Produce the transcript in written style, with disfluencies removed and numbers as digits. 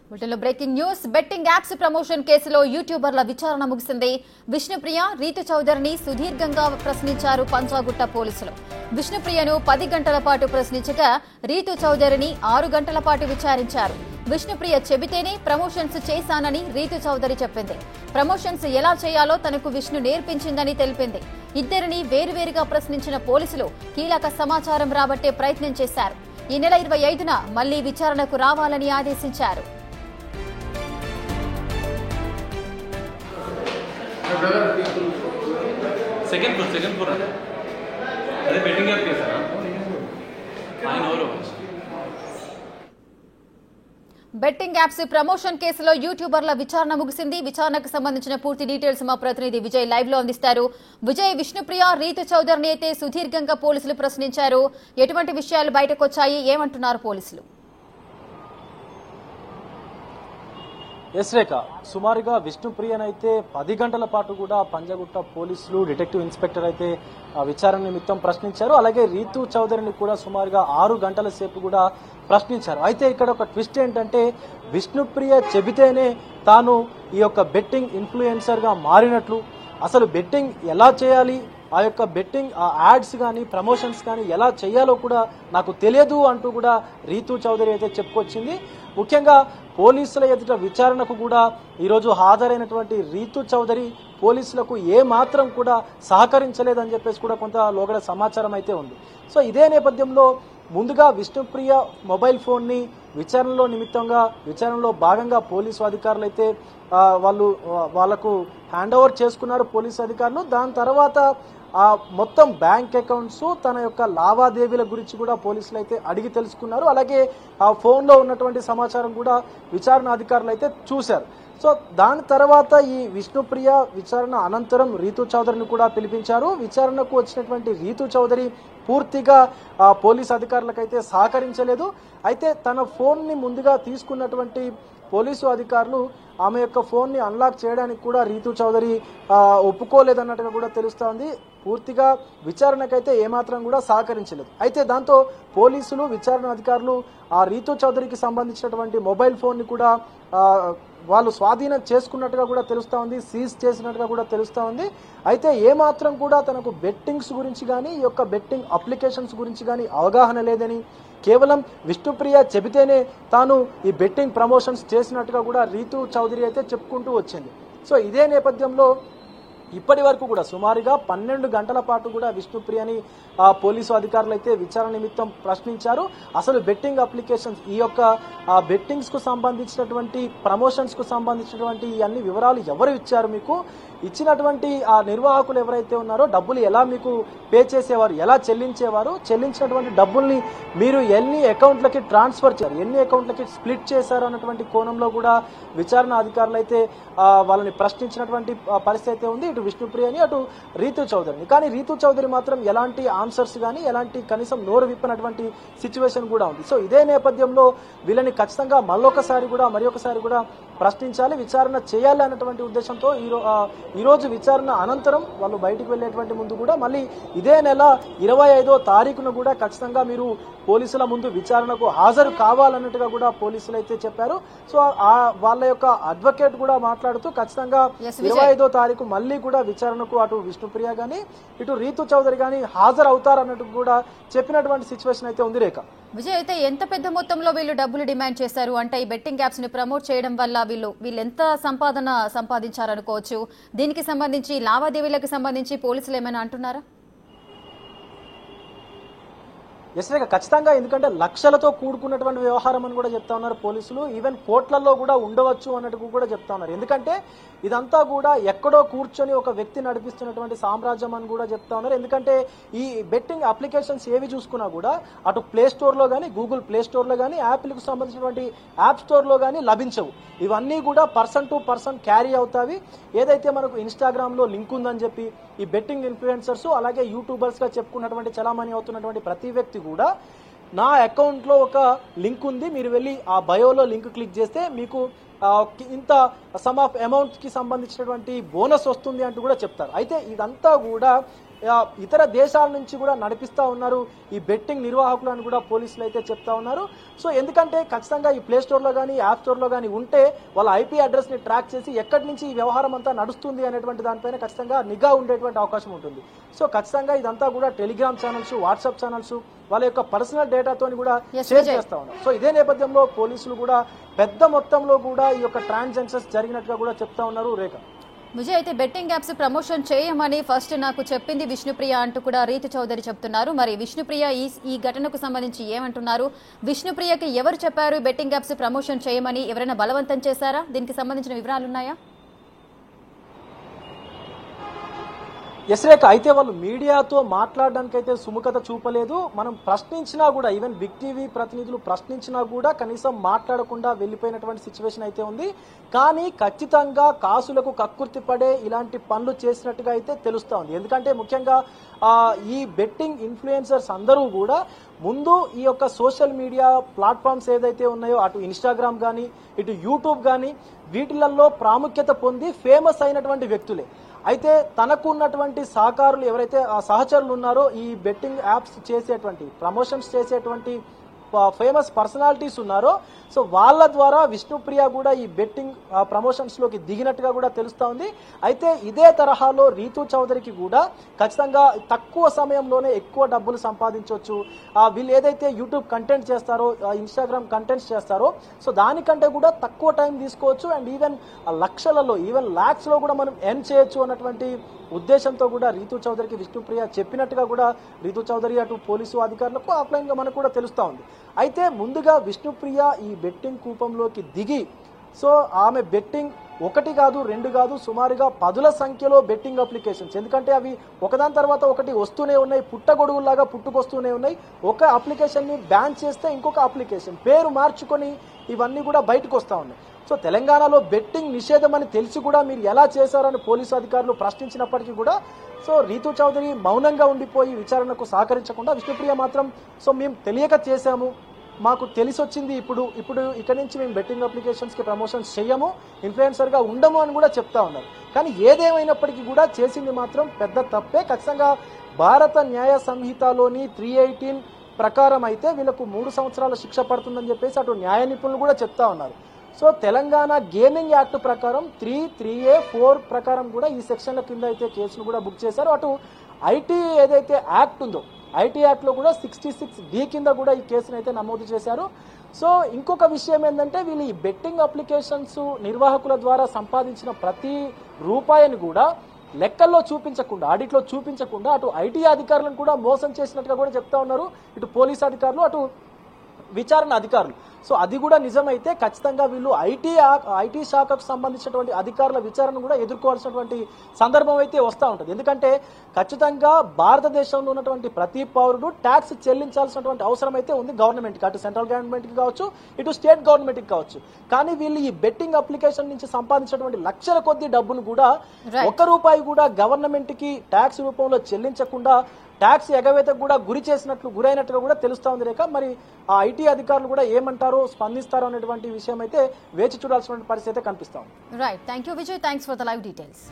బులెటిన్లో breaking news. Betting apps promotion కేసులో యూట్యూబర్ల విచారణ ముగిసింది. విష్ణుప్రియ, రీతు చౌదరిని సుదీర్ఘంగా ప్రశ్నించారు పంజాగుట్ట పోలీసులు. విష్ణుప్రియను 10 గంటల పాటు ప్రశ్నించగా రీతు చౌదరిని 6 గంటల పాటు విచారించారు. విష్ణుప్రియ చెబితేనే ప్రమోషన్స్ చేశానని రీతు చౌదరి చెప్పింది. ప్రమోషన్స్ ఎలా చేయాలో తనకు విష్ణు నేర్పించిందని తెలిపింది. ఇద్దరిని వేరువేరుగా ప్రశ్నించిన పోలీసులు కీలక సమాచారం రాబట్టే ప్రయత్నం చేశారు. ఈ నెల 25న మళ్లీ విచారణకు రావాలని ఆదేశించారు. సెకండ్ ఫ్లోర్ అదే బెట్టింగ్ యాప్ చేశారా ఆయన ఎవరు? బెట్టింగ్ యాప్స్ ప్రమోషన్ కేసులో యూట్యూబర్ల విచారణ ముగిసింది. విచారణకు సంబంధించిన పూర్తి డీటెయిల్స్ మా ప్రతినిధి విజయ్ లైవ్ లో అందిస్తారు. విజయ్, విష్ణుప్రియ, రీతు చౌదరిని అయితే సుదీర్ఘంగా పోలీసులు ప్రశ్నించారు. ఎటువంటి విషయాలు బయటకు వచ్చాయి? ఏమంటున్నారు పోలీసులు? ఎస్ రేఖ, సుమారుగా విష్ణుప్రియనైతే 10 గంటల పాటు కూడా పంజాగుట్ట పోలీసులు డిటెక్టివ్ ఇన్స్పెక్టర్ అయితే విచారణ నిమిత్తం ప్రశ్నించారు. అలాగే రీతు చౌదరిని కూడా సుమారుగా 6 గంటల సేపు కూడా ప్రశ్నించారు. అయితే ఇక్కడ ఒక ట్విస్ట్ ఏంటంటే, విష్ణుప్రియ చెబితేనే తాను ఈ యొక్క బెట్టింగ్ ఇన్ఫ్లుయెన్సర్ గా మారినట్లు, అసలు బెట్టింగ్ ఎలా చేయాలి, ఆ యొక్క బెట్టింగ్ యాడ్స్ కానీ ప్రమోషన్స్ కానీ ఎలా చేయాలో కూడా నాకు తెలియదు అంటూ కూడా రీతు చౌదరి అయితే చెప్పుకొచ్చింది. ముఖ్యంగా పోలీసుల ఎదుట విచారణకు కూడా ఈరోజు హాజరైనటువంటి రీతు చౌదరి పోలీసులకు ఏ మాత్రం కూడా సహకరించలేదని చెప్పేసి కూడా కొంత లోగడ సమాచారం అయితే ఉంది. సో ఇదే నేపథ్యంలో ముందుగా విష్ణుప్రియ మొబైల్ ఫోన్ని విచారణలో భాగంగా పోలీసు అధికారులు అయితే వాళ్లకు హ్యాండ్ ఓవర్ చేసుకున్నారు పోలీసు అధికారులు. దాని తర్వాత మొత్తం బ్యాంక్ అకౌంట్స్, తన యొక్క లావాదేవీల గురించి కూడా పోలీసులు అయితే అడిగి తెలుసుకున్నారు. అలాగే ఆ ఫోన్లో ఉన్నటువంటి సమాచారం కూడా విచారణ అధికారులు అయితే చూశారు. సో దాని తర్వాత ఈ విష్ణుప్రియ విచారణ అనంతరం రీతు చౌదరిని కూడా పిలిపించారు. విచారణకు వచ్చినటువంటి రీతు చౌదరి పూర్తిగా పోలీసు అధికారులకైతే సహకరించలేదు. అయితే తన ఫోన్ని ముందుగా తీసుకున్నటువంటి పోలీసు అధికారులు ఆమె యొక్క ఫోన్ని అన్లాక్ చేయడానికి కూడా రీతు చౌదరి ఒప్పుకోలేదన్నట్టుగా కూడా తెలుస్తోంది. పూర్తిగా విచారణకైతే ఏమాత్రం కూడా సహకరించలేదు. అయితే దాంతో పోలీసులు విచారణ అధికారులు ఆ రీతు చౌదరికి సంబంధించినటువంటి మొబైల్ ఫోన్ని కూడా వాళ్ళు స్వాధీనం చేసుకున్నట్టుగా కూడా తెలుస్తా ఉంది, సీజ్ చేసినట్టుగా కూడా తెలుస్తా ఉంది. అయితే ఏమాత్రం కూడా తనకు బెట్టింగ్స్ గురించి కానీ ఈ యొక్క బెట్టింగ్ అప్లికేషన్స్ గురించి కానీ అవగాహన లేదని, కేవలం విష్ణుప్రియ చెబితేనే తాను ఈ బెట్టింగ్ ప్రమోషన్స్ చేసినట్టుగా కూడా రీతు చౌదరి అయితే చెప్పుకుంటూ వచ్చింది. సో ఇదే నేపథ్యంలో ఇప్పటి వరకు కూడా సుమారుగా 12 గంటల పాటు కూడా విష్ణుప్రియని పోలీసు అధికారులు అయితే విచారణ నిమిత్తం ప్రశ్నించారు. అసలు బెట్టింగ్ అప్లికేషన్స్, ఈ యొక్క బెట్టింగ్స్ కు సంబంధించినటువంటి ప్రమోషన్స్ కు సంబంధించినటువంటి ఈ అన్ని వివరాలు ఎవరు ఇచ్చారు, మీకు ఇచ్చినటువంటి ఆ నిర్వాహకులు ఎవరైతే ఉన్నారో డబ్బులు ఎలా మీకు పే చేసేవారు, ఎలా చెల్లించేవారు, చెల్లించినటువంటి డబ్బుల్ని మీరు ఎన్ని అకౌంట్లకి ట్రాన్స్ఫర్ చేశారు, ఎన్ని అకౌంట్లకి స్ప్లిట్ చేశారు అన్నటువంటి కోణంలో కూడా విచారణ అధికారులు అయితే వాళ్ళని ప్రశ్నించినటువంటి పరిస్థితి అయితే ఉంది. ఇటు విష్ణుప్రియని, అటు రీతు చౌదరిని. కానీ రీతు చౌదరి మాత్రం ఎలాంటి ఆన్సర్స్ కానీ ఎలాంటి కనీసం నోరు విప్పనటువంటి సిచ్యువేషన్ కూడా ఉంది. సో ఇదే నేపథ్యంలో వీళ్ళని ఖచ్చితంగా మరొకసారి కూడా ప్రశ్నించాలి, విచారణ చేయాలి అన్నటువంటి ఉద్దేశంతో ఈరోజు విచారణ అనంతరం వాళ్ళు బయటికి వెళ్లేటువంటి ముందు కూడా మళ్ళీ ఇదే నెల 25వ తారీఖున కూడా ఖచ్చితంగా మీరు పోలీసుల ముందు విచారణకు హాజరు కావాలన్నట్టుగా కూడా పోలీసులు అయితే చెప్పారు. సో వాళ్ళ యొక్క అడ్వకేట్ కూడా మాట్లాడుతూ ఖచ్చితంగా 25వ తారీఖు మళ్ళీ కూడా విచారణకు అటు విష్ణుప్రియ గానీ ఇటు రీతు చౌదరి గానీ హాజరు అవుతారన్నట్టు కూడా చెప్పినటువంటి సిచ్యువేషన్ అయితే ఉంది. రేఖ, విజయ్, అయితే ఎంత పెద్ద మొత్తంలో వీళ్ళు డబ్బులు డిమాండ్ చేశారు? అంటే ఈ బెట్టింగ్ యాప్స్ ని ప్రమోట్ చేయడం వల్ల వీళ్ళు ఎంత సంపాదించారనుకోవచ్చు? దీనికి సంబంధించి లావాదేవీలకు సంబంధించి పోలీసులు ఏమైనా అంటున్నారా? ఎస్ రేఖ, ఖచ్చితంగా. ఎందుకంటే లక్షలతో కూడుకున్నటువంటి వ్యవహారం అని కూడా చెప్తా ఉన్నారు పోలీసులు. ఈవెన్ కోట్లలో కూడా ఉండవచ్చు అన్నట్టు కూడా చెప్తా ఉన్నారు. ఎందుకంటే ఇదంతా కూడా ఎక్కడో కూర్చొని ఒక వ్యక్తి నడిపిస్తున్నటువంటి సామ్రాజ్యం అని కూడా చెప్తా ఉన్నారు. ఎందుకంటే ఈ బెట్టింగ్ అప్లికేషన్స్ ఏవి చూసుకున్నా కూడా అటు ప్లే స్టోర్ లో కానీ, గూగుల్ ప్లే స్టోర్ లో కానీ, యాప్లకు సంబంధించినటువంటి యాప్ స్టోర్ లో కానీ లభించవు. ఇవన్నీ కూడా పర్సన్ టు పర్సన్ క్యారీ అవుతాయి. ఏదైతే మనకు ఇన్స్టాగ్రామ్ లో లింక్ ఉందని చెప్పి ఈ బెట్టింగ్ ఇన్ఫ్లుయెన్సర్స్ అలాగే యూట్యూబర్స్ గా చెప్పుకున్నటువంటి చలామణి అవుతున్నటువంటి ప్రతి వ్యక్తి కూడా నా అకౌంట్లో ఒక లింక్ ఉంది, మీరు వెళ్ళి ఆ బయోలో లింక్ క్లిక్ చేస్తే మీకు ఇంత సమ్ ఆఫ్ అమౌంట్ కి సంబంధించినటువంటి బోనస్ వస్తుంది అంటూ కూడా చెప్తారు. అయితే ఇదంతా కూడా ఇతర దేశాల నుంచి కూడా నడిపిస్తా ఉన్నారు ఈ బెట్టింగ్ నిర్వాహకులు అని కూడా పోలీసులు అయితే చెప్తా ఉన్నారు. సో ఎందుకంటే ఖచ్చితంగా ఈ ప్లే స్టోర్ లో కానీ యాప్ స్టోర్ లో కానీ ఉంటే వాళ్ళ ఐపీ అడ్రస్ ని ట్రాక్ చేసి ఎక్కడి నుంచి ఈ వ్యవహారం అంతా నడుస్తుంది అనేటువంటి దానిపైన ఖచ్చితంగా నిఘా ఉండేటువంటి అవకాశం ఉంటుంది. సో ఖచ్చితంగా ఇదంతా కూడా టెలిగ్రామ్ ఛానల్స్, వాట్సాప్ ఛానల్స్ వాళ్ళ యొక్క పర్సనల్ డేటాతో కూడా షేర్ చేస్తా ఉన్నారు. సో ఇదే నేపథ్యంలో పోలీసులు కూడా పెద్ద మొత్తంలో కూడా ఈ యొక్క ట్రాన్సాక్షన్స్ జరిగినట్టుగా కూడా చెప్తా ఉన్నారు. రేఖ విజయ్, అయితే బెట్టింగ్ యాప్స్ ప్రమోషన్ చేయమని ఫస్ట్ నాకు చెప్పింది విష్ణుప్రియ అంటూ కూడా రీతు చౌదరి చెప్తున్నారు. మరి విష్ణుప్రియ ఈ ఘటనకు సంబంధించి ఏమంటున్నారు? విష్ణుప్రియకి ఎవరు చెప్పారు బెట్టింగ్ యాప్స్ ప్రమోషన్ చేయమని? ఎవరైనా బలవంతం చేశారా? దీనికి సంబంధించిన వివరాలున్నాయా? ఎస్ రేఖ, అయితే వాళ్ళు మీడియాతో మాట్లాడడానికి అయితే సుముఖత చూపలేదు. మనం ప్రశ్నించినా కూడా, ఈవెన్ బిగ్ టీవీ ప్రతినిధులు ప్రశ్నించినా కూడా కనీసం మాట్లాడకుండా వెళ్ళిపోయినటువంటి సిచ్యువేషన్ అయితే ఉంది. కానీ ఖచ్చితంగా కాసులకు కక్కుర్తి పడే ఇలాంటి పనులు చేసినట్టుగా అయితే తెలుస్తా ఉంది. ఎందుకంటే ముఖ్యంగా ఈ బెట్టింగ్ ఇన్ఫ్లుయెన్సర్స్ అందరూ కూడా ముందు ఈ యొక్క సోషల్ మీడియా ప్లాట్ఫామ్స్ ఏదైతే ఉన్నాయో, అటు ఇన్స్టాగ్రామ్ కానీ ఇటు యూట్యూబ్ కానీ వీటిలలో ప్రాముఖ్యత పొంది ఫేమస్ అయినటువంటి వ్యక్తులే. అయితే తనకు ఉన్నటువంటి సహకారులు ఎవరైతే సహచరులు ఉన్నారో ఈ బెట్టింగ్ యాప్స్ చేసేటువంటి ప్రమోషన్స్ చేసేటువంటి ఫేమస్ పర్సనాలిటీస్ ఉన్నారో, సో వాళ్ళ ద్వారా విష్ణుప్రియ కూడా ఈ బెట్టింగ్ ప్రమోషన్స్ లోకి దిగినట్టుగా కూడా తెలుస్తా ఉంది. అయితే ఇదే తరహాలో రీతు చౌదరికి కూడా ఖచ్చితంగా తక్కువ సమయంలోనే ఎక్కువ డబ్బులు సంపాదించవచ్చు. వీళ్ళు ఏదైతే యూట్యూబ్ కంటెంట్ చేస్తారో, ఇన్స్టాగ్రామ్ కంటెంట్స్ చేస్తారో, సో దానికంటే కూడా తక్కువ టైం తీసుకోవచ్చు అండ్ ఈవెన్ లక్షలలో, ఈవెన్ లాక్స్ లో కూడా మనం ఎర్న్ చేయొచ్చు అన్నటువంటి ఉద్దేశంతో కూడా రీతు చౌదరికి విష్ణుప్రియ చెప్పినట్టుగా కూడా రీతు చౌదరి అటు పోలీసు అధికారులకు ఆఫ్లైన్ గా మనకు కూడా తెలుస్తా ఉంది. అయితే ముందుగా విష్ణుప్రియ ఈ బెట్టింగ్ కూపంలోకి దిగి, సో ఆమె బెట్టింగ్ ఒకటి కాదు రెండు కాదు సుమారుగా 10ల సంఖ్యలో బెట్టింగ్ అప్లికేషన్స్, ఎందుకంటే అవి ఒకదాని తర్వాత ఒకటి వస్తూనే ఉన్నాయి, పుట్టగొడుగులాగా పుట్టుకొస్తూనే ఉన్నాయి. ఒక అప్లికేషన్ ని బ్యాన్ చేస్తే ఇంకొక అప్లికేషన్ పేరు మార్చుకొని ఇవన్నీ కూడా బయటకు వస్తా ఉన్నాయి. సో తెలంగాణలో బెట్టింగ్ నిషేధం అని తెలిసి కూడా మీరు ఎలా చేశారని పోలీసు అధికారులు ప్రశ్నించినప్పటికీ కూడా సో రీతు చౌదరి మౌనంగా ఉండిపోయి విచారణకు సహకరించకుండా విష్ణుప్రియ మాత్రం సో మేము తెలియక చేశాము, మాకు తెలిసి వచ్చింది, ఇప్పుడు ఇక్కడి నుంచి మేము బెట్టింగ్ అప్లికేషన్స్కి ప్రమోషన్స్ చేయము, ఇన్ఫ్లుయెన్సర్గా ఉండము అని కూడా చెప్తా ఉన్నారు. కానీ ఏదేమైనప్పటికీ కూడా చేసింది మాత్రం పెద్ద తప్పే. ఖచ్చితంగా భారత న్యాయ సంహితలోని 318 ప్రకారం అయితే వీళ్ళకు 3 సంవత్సరాల శిక్ష పడుతుందని చెప్పేసి అటు న్యాయ నిపుణులు కూడా చెప్తా ఉన్నారు. సో తెలంగాణ గేమింగ్ యాక్ట్ ప్రకారం 3A4 ప్రకారం కూడా ఈ సెక్షన్ల కింద అయితే కేసులు కూడా బుక్ చేశారు. అటు ఐటీ ఏదైతే యాక్ట్ ఉందో, ఐటీ యాక్ట్ లో కూడా 66D కింద కూడా ఈ కేసును అయితే నమోదు చేశారు. సో ఇంకొక విషయం ఏంటంటే వీళ్ళు ఈ బెట్టింగ్ అప్లికేషన్స్ నిర్వాహకుల ద్వారా సంపాదించిన ప్రతి రూపాయిని కూడా లెక్కల్లో చూపించకుండా, ఆడిట్లో చూపించకుండా అటు ఐటీ అధికారులను కూడా మోసం చేసినట్టుగా కూడా చెప్తా ఉన్నారు ఇటు పోలీస్ అధికారులు, అటు విచారణ అధికారులు. సో అది కూడా నిజమైతే ఖచ్చితంగా వీళ్ళు ఐటీ శాఖకు సంబంధించినటువంటి అధికారుల విచారణ కూడా ఎదుర్కోవాల్సినటువంటి సందర్భం అయితే వస్తూ ఉంటుంది. ఎందుకంటే ఖచ్చితంగా భారతదేశంలో ఉన్నటువంటి ప్రతి పౌరుడు ట్యాక్స్ చెల్లించాల్సినటువంటి అవసరం అయితే ఉంది గవర్నమెంట్కి, అటు సెంట్రల్ గవర్నమెంట్కి కావచ్చు ఇటు స్టేట్ గవర్నమెంట్కి కావచ్చు. కానీ వీళ్ళు ఈ బెట్టింగ్ అప్లికేషన్ నుంచి సంపాదించినటువంటి లక్షల కొద్ది డబ్బును కూడా ₹1 కూడా గవర్నమెంట్కి ట్యాక్స్ రూపంలో చెల్లించకుండా ట్యాక్స్ ఎగవేతకు కూడా గురైనట్టుగా కూడా తెలుస్తా ఉంది రేఖ. మరి ఆ ఐటీ అధికారులు కూడా ఏమంటారో స్పందిస్తారో అనేటువంటి విషయం అయితే వేచి చూడాల్సిన పరిస్థితి అయితే కనిపిస్తా ఉంది. Right, thank you Vijay, thanks for the live details.